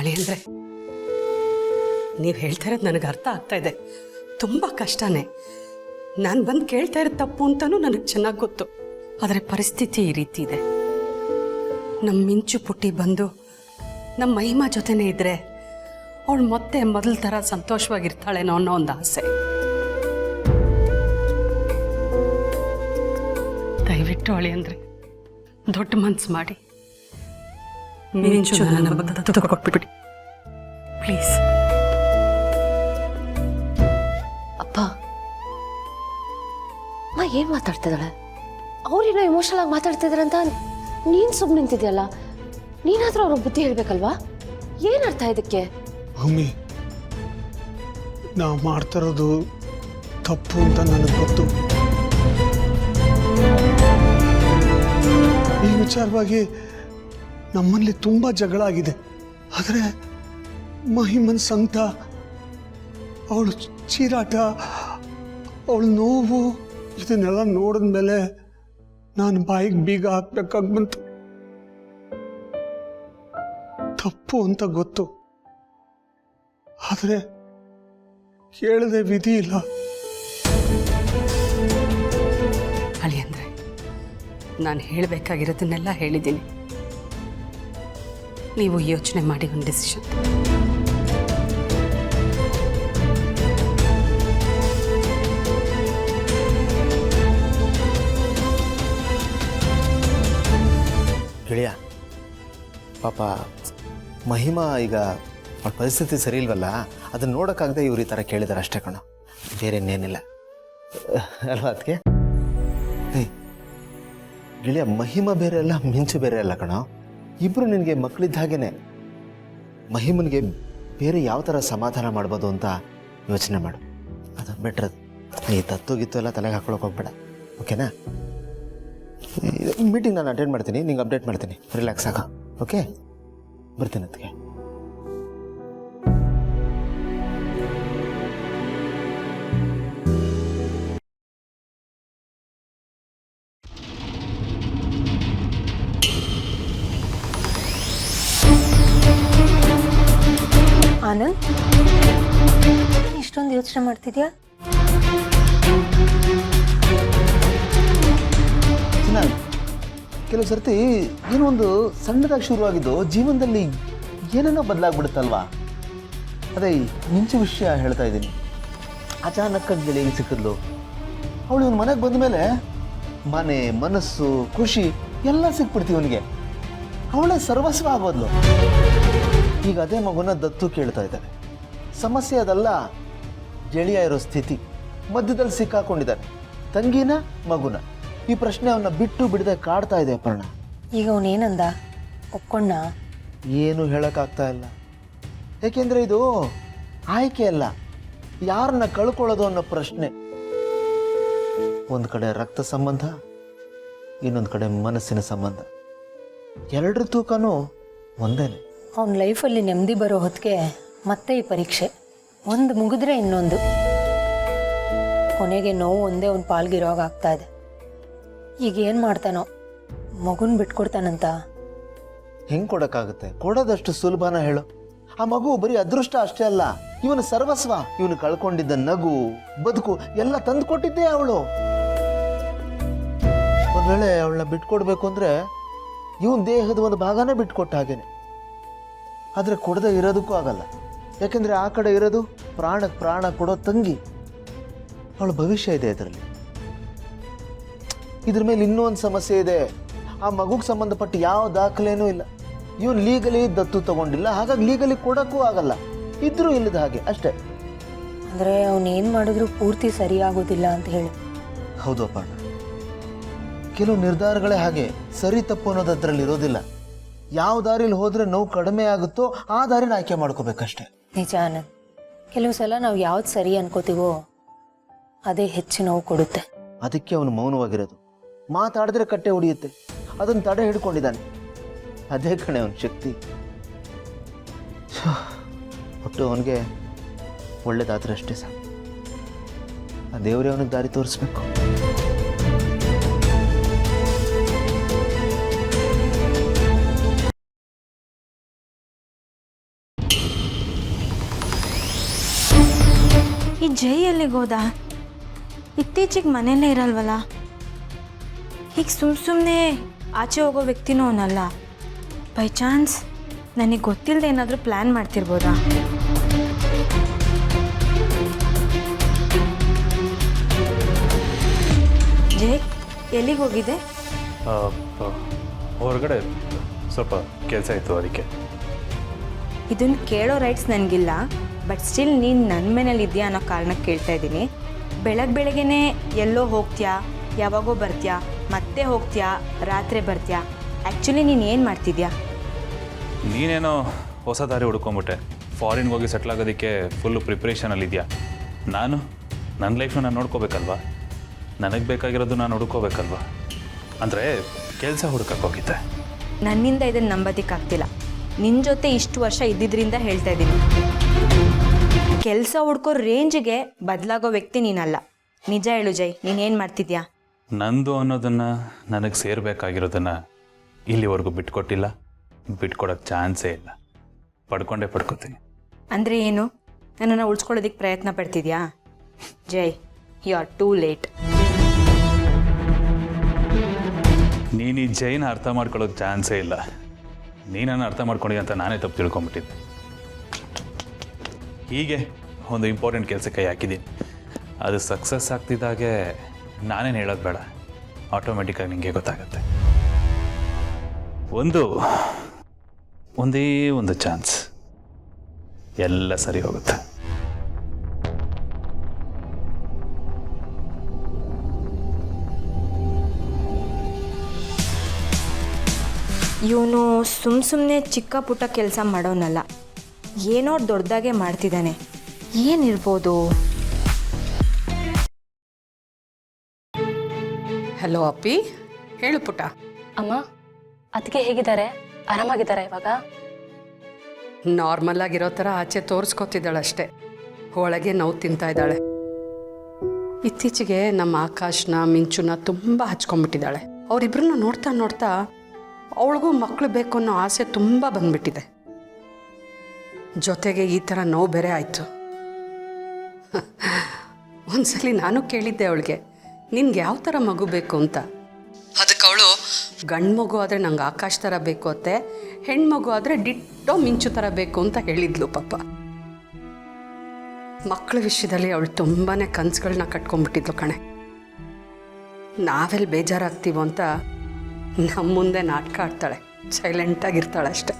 ಅಳಿಯಂದ್ರೆ ನೀವು ಹೇಳ್ತಾ ಇರೋದು ನನಗೆ ಅರ್ಥ ಆಗ್ತಾ ಇದೆ. ತುಂಬ ಕಷ್ಟನೇ. ನಾನು ಬಂದು ಕೇಳ್ತಾ ಇರೋದು ತಪ್ಪು ಅಂತಲೂ ನನಗೆ ಚೆನ್ನಾಗಿ ಗೊತ್ತು. ಆದರೆ ಪರಿಸ್ಥಿತಿ ಈ ರೀತಿ ಇದೆ. ನಮ್ಮ ಮಿಂಚು ಪುಟ್ಟಿ ಬಂದು ನಮ್ಮ ಮಹಿಮಾ ಜೊತೆನೇ ಇದ್ದರೆ ಅವಳು ಮತ್ತೆ ಮೊದಲ ಥರ ಸಂತೋಷವಾಗಿರ್ತಾಳೇನೋ ಅನ್ನೋ ಒಂದು ಆಸೆ. ದಯವಿಟ್ಟು ಅಳಿಯಂದ್ರೆ ದೊಡ್ಡ ಮನಸ್ಸು ಮಾಡಿ ಮಿಂಚು ನನ್ನ ಕೊಟ್ಬಿಡಿ ಪ್ಲೀಸ್. ಅಪ್ಪ, ಅಮ್ಮ ಏನ್ ಮಾತಾಡ್ತಿದ್ದಾಳೆ? ಅವ್ರೇನೋ ಎಮೋಷನಲ್ ಆಗಿ ಮಾತಾಡ್ತಿದಾರಂತ ನೀನ್ ಸುಮ್ಮನೆ ನಿಂತಿದ್ಯಲ್ಲ, ನೀನಾದ್ರೂ ಅವ್ರಿಗೆ ಬುದ್ಧಿ ಹೇಳ್ಬೇಕಲ್ವಾ? ಏನ್ ಅರ್ಥ ಇದಕ್ಕೆ? ಮಮ್ಮಿ, ನಾವು ಮಾಡ್ತಿರೋದು ತಪ್ಪು ಅಂತ ನನಗೆ ಗೊತ್ತು. ಈ ವಿಚಾರವಾಗಿ ನಮ್ಮಲ್ಲಿ ತುಂಬ ಜಗಳ ಆಗಿದೆ. ಆದರೆ ಮಹಿಮನ್ ಸಂಕಟ, ಅವಳು ಚೀರಾಟ, ಅವಳು ನೋವು ಇದನ್ನೆಲ್ಲ ನೋಡಿದ ಮೇಲೆ ನಾನು ಬಾಯಿಗೆ ಬೀಗ ಹಾಕ್ಬೇಕಾಗಿ ಬಂತು. ತಪ್ಪು ಅಂತ ಗೊತ್ತು, ಆದರೆ ಕೇಳದೆ ವಿಧಿ ಇಲ್ಲ. ಅಳಿಯಂದ್ರೆ ನಾನು ಹೇಳಬೇಕಾಗಿರೋದನ್ನೆಲ್ಲ ಹೇಳಿದ್ದೀನಿ. ನೀವು ಯೋಚನೆ ಮಾಡಿ ಒಂದು ಡಿಸಿಷನ್. ಗೆಳೆಯ, ಪಾಪ ಮಹಿಮಾ ಈಗ ಅವಳ ಪರಿಸ್ಥಿತಿ ಸರಿ ಇಲ್ವಲ್ಲ, ಅದನ್ನು ನೋಡೋಕ್ಕಾಗದೆ ಇವ್ರು ಈ ಥರ ಕೇಳಿದಾರೆ ಅಷ್ಟೇ ಕಣೋ, ಬೇರೆ ಇನ್ನೇನಿಲ್ಲ ಅಲ್ವಾ ಅದಕ್ಕೆ? ಗೆಳೆಯ, ಮಹಿಮಾ ಬೇರೆ ಅಲ್ಲ, ಮಿಂಚು ಬೇರೆ ಅಲ್ಲ ಕಣೋ. ಇಬ್ಬರು ನಿನಗೆ ಮಕ್ಕಳಿದ್ದ ಹಾಗೇನೆ. ಮಹಿಮನಿಗೆ ಬೇರೆ ಯಾವ ಥರ ಸಮಾಧಾನ ಮಾಡ್ಬೋದು ಅಂತ ಯೋಚನೆ ಮಾಡು. ಅದು ಬೆಟ್ರ್. ನೀ ತತ್ತುಗಿತ್ತು ಎಲ್ಲ ತಲೆಗೆ ಹಾಕೊಳಕ್ಕೆ ಹೋಗ್ಬೇಡ, ಓಕೆನಾ? ಮೀಟಿಂಗ್ ನಾನು ಅಟೆಂಡ್ ಮಾಡ್ತೀನಿ, ನಿಂಗೆ ಅಪ್ಡೇಟ್ ಮಾಡ್ತೀನಿ. ರಿಲ್ಯಾಕ್ಸ್ ಆಗ, ಓಕೆ? ಬರ್ತೀನಿ ಅದಕ್ಕೆ. ಆನಂದ್, ಇಷ್ಟೊಂದು ಯೋಚನೆ ಮಾಡ್ತಿದ್ಯಾ? ಕೆಲವು ಸರ್ತಿ ಏನೋ ಒಂದು ಸಣ್ಣದಾಗಿ ಶುರುವಾಗಿದ್ದು ಜೀವನದಲ್ಲಿ ಏನೇನೋ ಬದಲಾಗ್ಬಿಡುತ್ತಲ್ವಾ? ಅದೇ ಮಿಂಚು ವಿಷಯ ಹೇಳ್ತಾ ಇದ್ದೀನಿ. ಅಚಾನಕ್ಕಾಗಿ ಗೆಳೆಯಗೆ ಸಿಕ್ಕಿದ್ಲು. ಅವಳು ಇವನು ಮನೆಗೆ ಬಂದ ಮೇಲೆ ಮನೆ, ಮನಸ್ಸು, ಖುಷಿ ಎಲ್ಲ ಸಿಕ್ಬಿಡ್ತೀವಿ ಅವನಿಗೆ. ಅವಳೇ ಸರ್ವಸ್ವ ಆಗೋದ್ಲು. ಈಗ ಅದೇ ಮಗುನ ದತ್ತು ಕೇಳ್ತಾ ಇದ್ದಾನೆ. ಸಮಸ್ಯೆ ಅದಲ್ಲ, ಗೆಳೆಯ ಇರೋ ಸ್ಥಿತಿ. ಮಧ್ಯದಲ್ಲಿ ಸಿಕ್ಕಾಕೊಂಡಿದ್ದಾನೆ. ತಂಗಿನ ಮಗುನ, ಈ ಪ್ರಶ್ನೆ ಅವನ್ನ ಬಿಟ್ಟು ಬಿಡದೆ ಕಾಡ್ತಾ ಇದೆ ಅಪರ್ಣ. ಈಗ ಅವನೇನಂದ? ಒಪ್ಕೊಂಡ? ಏನು ಹೇಳೋಕ್ಕಾಗ್ತಾ ಇಲ್ಲ. ಏಕೆಂದರೆ ಇದು ಆಯ್ಕೆ ಅಲ್ಲ, ಯಾರನ್ನ ಕಳ್ಕೊಳ್ಳೋದು ಅನ್ನೋ ಪ್ರಶ್ನೆ. ಒಂದು ಕಡೆ ರಕ್ತ ಸಂಬಂಧ, ಇನ್ನೊಂದು ಕಡೆ ಮನಸ್ಸಿನ ಸಂಬಂಧ. ಎರಡರ ತೂಕನೂ ಒಂದೇನೆ. ಅವನ ಲೈಫಲ್ಲಿ ನೆಮ್ಮದಿ ಬರೋ ಹೊತ್ತಿಗೆ ಮತ್ತೆ ಈ ಪರೀಕ್ಷೆ. ಒಂದು ಮುಗಿದ್ರೆ ಇನ್ನೊಂದು. ಕೊನೆಗೆ ನೋವು ಒಂದೇ ಒಂದು ಪಾಲ್ಗಿರೋವಾಗ ಆಗ್ತಾ ಇದೆ. ಈಗ ಏನು ಮಾಡ್ತಾನೋ? ಮಗುನ ಬಿಟ್ಕೊಡ್ತಾನಂತ? ಹೆಂಗೆ ಕೊಡೋಕ್ಕಾಗುತ್ತೆ? ಕೊಡೋದಷ್ಟು ಸುಲಭನ ಹೇಳು? ಆ ಮಗು ಬರೀ ಅದೃಷ್ಟ ಅಷ್ಟೇ ಅಲ್ಲ, ಇವನು ಸರ್ವಸ್ವ. ಇವನು ಕಳ್ಕೊಂಡಿದ್ದ ನಗು, ಬದುಕು ಎಲ್ಲ ತಂದು ಕೊಟ್ಟಿದ್ದೇ ಅವಳು. ಒಂದು ವೇಳೆ ಅವಳನ್ನ ಬಿಟ್ಕೊಡ್ಬೇಕು ಅಂದರೆ ಇವನ್ ದೇಹದ ಒಂದು ಭಾಗನೇ ಬಿಟ್ಕೊಟ್ಟ ಹಾಗೇನೆ. ಆದರೆ ಕೊಡದೆ ಇರೋದಕ್ಕೂ ಆಗಲ್ಲ. ಯಾಕೆಂದರೆ ಆ ಕಡೆ ಇರೋದು ಪ್ರಾಣಕ್ಕೆ ಪ್ರಾಣ ಕೊಡೋ ತಂಗಿ. ಅವಳ ಭವಿಷ್ಯ ಇದೆ ಇದರಲ್ಲಿ. ಇದ್ರ ಮೇಲೆ ಇನ್ನೂ ಒಂದು ಸಮಸ್ಯೆ ಇದೆ. ಆ ಮಗುಗೆ ಸಂಬಂಧಪಟ್ಟ ಯಾವ ದಾಖಲೆನೂ ಇಲ್ಲ. ಇವನು ಲೀಗಲಿ ದತ್ತು ತಗೊಂಡಿಲ್ಲ, ಹಾಗಾಗಿ ಲೀಗಲಿ ಕೊಡೋಕ್ಕೂ ಆಗಲ್ಲ. ಇದ್ರೂ ಇಲ್ಲದ ಹಾಗೆ ಅಷ್ಟೇ. ಅಂದರೆ ಅವನೇನು ಮಾಡಿದ್ರು ಪೂರ್ತಿ ಸರಿಯಾಗೋದಿಲ್ಲ ಅಂತ ಹೇಳಿ. ಹೌದು ಅಪ್ಪ, ಕೆಲವು ನಿರ್ಧಾರಗಳೇ ಹಾಗೆ. ಸರಿ ತಪ್ಪು ಅನ್ನೋದು ಅದರಲ್ಲಿ ಇರೋದಿಲ್ಲ. ಯಾವ ದಾರಿಲಿ ಹೋದರೆ ನೋವು ಕಡಿಮೆ ಆಗುತ್ತೋ ಆ ದಾರಿನ ಆಯ್ಕೆ ಮಾಡ್ಕೋಬೇಕಷ್ಟೆ. ನಿಜ ಆನಂದ್, ಕೆಲವು ಸಲ ನಾವು ಯಾವ್ದು ಸರಿ ಅನ್ಕೋತೀವೋ ಅದೇ ಹೆಚ್ಚು ನೋವು ಕೊಡುತ್ತೆ. ಅದಕ್ಕೆ ಅವನು ಮೌನವಾಗಿರೋದು. ಮಾತಾಡಿದ್ರೆ ಕಟ್ಟೆ ಹೊಡೆಯುತ್ತೆ. ಅದನ್ನು ತಡೆ ಹಿಡ್ಕೊಂಡಿದ್ದಾನೆ. ಅದೇ ಕಣೆ ಅವನ ಶಕ್ತಿ. ಒಟ್ಟು ಅವನಿಗೆ ಒಳ್ಳೇದಾದ್ರೆ ಅಷ್ಟೇ ಸಾಕು. ಆ ದೇವರೇ ಅವನಿಗೆ ದಾರಿ ತೋರಿಸ್ಬೇಕು. ಈ ಜೈ ಎಲ್ಲಿಗೆ ಹೋದ? ಇತ್ತೀಚೆಗೆ ಮನೆಯಲ್ಲೇ ಇರಲ್ವಲ್ಲ. ಈಗ ಸುಮ್ಮನೆ ಆಚೆ ಹೋಗೋ ವ್ಯಕ್ತಿನೂ ಅವನಲ್ಲ. ಬೈ ಚಾನ್ಸ್ ನನಗೆ ಗೊತ್ತಿಲ್ಲದೆ ಏನಾದರೂ ಪ್ಲ್ಯಾನ್ ಮಾಡ್ತಿರ್ಬೋದಾ? ಜೈ ಎಲ್ಲಿಗೆ ಹೋಗಿದೆ? ಹೊರಗಡೆ ಸ್ವಲ್ಪ ಕೆಲಸ ಇತ್ತು ಅದಕ್ಕೆ. ಇದನ್ನು ಕೇಳೋ ರೈಟ್ಸ್ ನನಗಿಲ್ಲ, ಬಟ್ ಸ್ಟಿಲ್ ನೀನು ನನ್ನ ಮನೇಲಿ ಇದೆಯಾ ಅನ್ನೋ ಕಾರಣಕ್ಕೆ ಕೇಳ್ತಾ ಇದ್ದೀನಿ. ಬೆಳಗ್ಗೆನೇ ಎಲ್ಲೋ ಹೋಗ್ತೀಯಾ, ಯಾವಾಗೋ ಬರ್ತೀಯಾ, ಮತ್ತೆ ಹೋಗ್ತೀಯಾ, ರಾತ್ರಿ ಬರ್ತೀಯಾ? ಆ್ಯಕ್ಚುಲಿ ನೀನು ಏನು ಮಾಡ್ತಿದ್ಯಾ? ನೀನೇನೋ ಹೊಸ ದಾರಿ ಹುಡ್ಕೊಂಬಿಟ್ಟೆ. ಫಾರಿನ್ಗೆ ಹೋಗಿ ಸೆಟ್ಲ್ ಆಗೋದಕ್ಕೆ ಫುಲ್ಲು ಪ್ರಿಪ್ರೇಷನಲ್ಲಿದೆಯಾ. ನಾನು ನನ್ನ ಲೈಫ್ನ ನಾನು ನೋಡ್ಕೋಬೇಕಲ್ವಾ? ನನಗೆ ಬೇಕಾಗಿರೋದು ನಾನು ಹುಡ್ಕೋಬೇಕಲ್ವಾ? ಅಂದರೆ ಕೆಲಸ ಹುಡ್ಕಕ್ಕೆ ಹೋಗಿದ್ದೆ. ನನ್ನಿಂದ ಇದನ್ನು ನಂಬೋದಕ್ಕಾಗ್ತಿಲ್ಲ. ನಿನ್ನ ಜೊತೆ ಇಷ್ಟು ವರ್ಷ ಇದ್ದಿದ್ದರಿಂದ ಹೇಳ್ತಾ ಇದ್ದೀನಿ. ಕೆಲಸ ಹುಡ್ಕೋ ರೇಂಜಿಗೆ ಬದಲಾಗೋ ವ್ಯಕ್ತಿ ನೀನಲ್ಲ. ನಿಜ ಹೇಳು ಜೈ, ನೀನೇನು ಮಾಡ್ತಿದ್ಯಾ? ನಂದು ಅನ್ನೋದನ್ನು, ನನಗೆ ಸೇರಬೇಕಾಗಿರೋದನ್ನು ಇಲ್ಲಿವರೆಗೂ ಬಿಟ್ಕೊಟ್ಟಿಲ್ಲ, ಬಿಟ್ಕೊಡೋಕ್ಕೆ ಚಾನ್ಸೇ ಇಲ್ಲ. ಪಡ್ಕೋತೀನಿ. ಅಂದರೆ ಏನು? ನನ್ನನ್ನು ಉಳಿಸ್ಕೊಳ್ಳೋದಕ್ಕೆ ಪ್ರಯತ್ನ ಪಡ್ತಿದ್ಯಾ? ಜೈ, ಯು ಆರ್ ಟೂ ಲೇಟ್. ನೀನು ಈ ಜೈನ ಅರ್ಥ ಮಾಡ್ಕೊಳ್ಳೋಕೆ ಚಾನ್ಸೇ ಇಲ್ಲ. ನೀನನ್ನು ಅರ್ಥ ಮಾಡ್ಕೊಂಡಿದ್ದೆ ಅಂತ ನಾನೇ ತಪ್ಪು ತಿಳ್ಕೊಂಬಿಟ್ಟಿದ್ದೆ. ಹೀಗೆ ಒಂದು ಇಂಪಾರ್ಟೆಂಟ್ ಕೆಲಸ ಕೈ ಹಾಕಿದ್ದೀನಿ. ಅದು ಸಕ್ಸಸ್ ಆಗ್ತಿದ್ದಾಗೆ ನಾನೇನು ಹೇಳೋದು ಬೇಡ, ಆಟೋಮೆಟಿಕ್ಕಾಗಿ ನಿಮಗೆ ಗೊತ್ತಾಗುತ್ತೆ. ಒಂದೇ ಒಂದು ಚಾನ್ಸ್, ಎಲ್ಲ ಸರಿ ಹೋಗುತ್ತೆ. ಇವನು ಸುಮ್ಮನೆ ಚಿಕ್ಕ ಪುಟ್ಟ ಕೆಲಸ ಮಾಡೋನಲ್ಲ, ಏನೋ ದೊಡ್ಡದಾಗೆ ಮಾಡ್ತಿದ್ದಾನೆ. ಏನಿರ್ಬೋದು? ಹಲೋ ಅಪ್ಪಿ, ಹೇಳು ಪುಟ್ಟ. ಅಮ್ಮ, ಅದಕ್ಕೆ ಹೇಗಿದ್ದಾರೆ? ಆರಾಮಾಗಿದ್ದಾರೆ ಇವಾಗ? ನಾರ್ಮಲ್ ಆಗಿರೋ ಥರ ಆಚೆ ತೋರಿಸ್ಕೊತಿದ್ದಾಳಷ್ಟೇ, ಒಳಗೆ ನೋವು ತಿಂತಾ ಇದ್ದಾಳೆ. ಇತ್ತೀಚೆಗೆ ನಮ್ಮ ಆಕಾಶ್ನ ಮಿಂಚುನ ತುಂಬ ಹಚ್ಕೊಂಡ್ಬಿಟ್ಟಿದ್ದಾಳೆ. ಅವರಿಬ್ಬರನ್ನ ನೋಡ್ತಾ ನೋಡ್ತಾ ಅವಳಿಗೂ ಮಕ್ಕಳು ಬೇಕು ಅನ್ನೋ ಆಸೆ ತುಂಬ ಬಂದ್ಬಿಟ್ಟಿದೆ. ಜೊತೆಗೆ ಈ ಥರ ನೋವು ಬೇರೆ ಆಯಿತು. ಒಂದ್ಸಲಿ ನಾನು ಕೇಳಿದ್ದೆ ಅವಳಿಗೆ, ನಿನ್ಗೆ ಯಾವ ಥರ ಮಗು ಬೇಕು ಅಂತ. ಅದಕ್ಕೆ ಅವಳು ಗಂಡು ಮಗು ಆದರೆ ನಂಗೆ ಆಕಾಶ್ ಥರ ಬೇಕು ಅತ್ತೆ, ಹೆಣ್ಮಗು ಆದರೆ ಡಿಟ್ಟೋ ಮಿಂಚು ಥರ ಬೇಕು ಅಂತ ಹೇಳಿದ್ಲು. ಪಾಪ ಮಕ್ಕಳ ವಿಷಯದಲ್ಲಿ ಅವಳು ತುಂಬಾ ಕನಸುಗಳನ್ನ ಕಟ್ಕೊಂಡ್ಬಿಟ್ಟಿದ್ಲು ಕಣೆ. ನಾವೆಲ್ಲಿ ಬೇಜಾರಾಗ್ತೀವೋ ಅಂತ ನಮ್ಮ ಮುಂದೆ ನಾಟಕ ಆಡ್ತಾಳೆ, ಸೈಲೆಂಟಾಗಿರ್ತಾಳೆ ಅಷ್ಟೆ.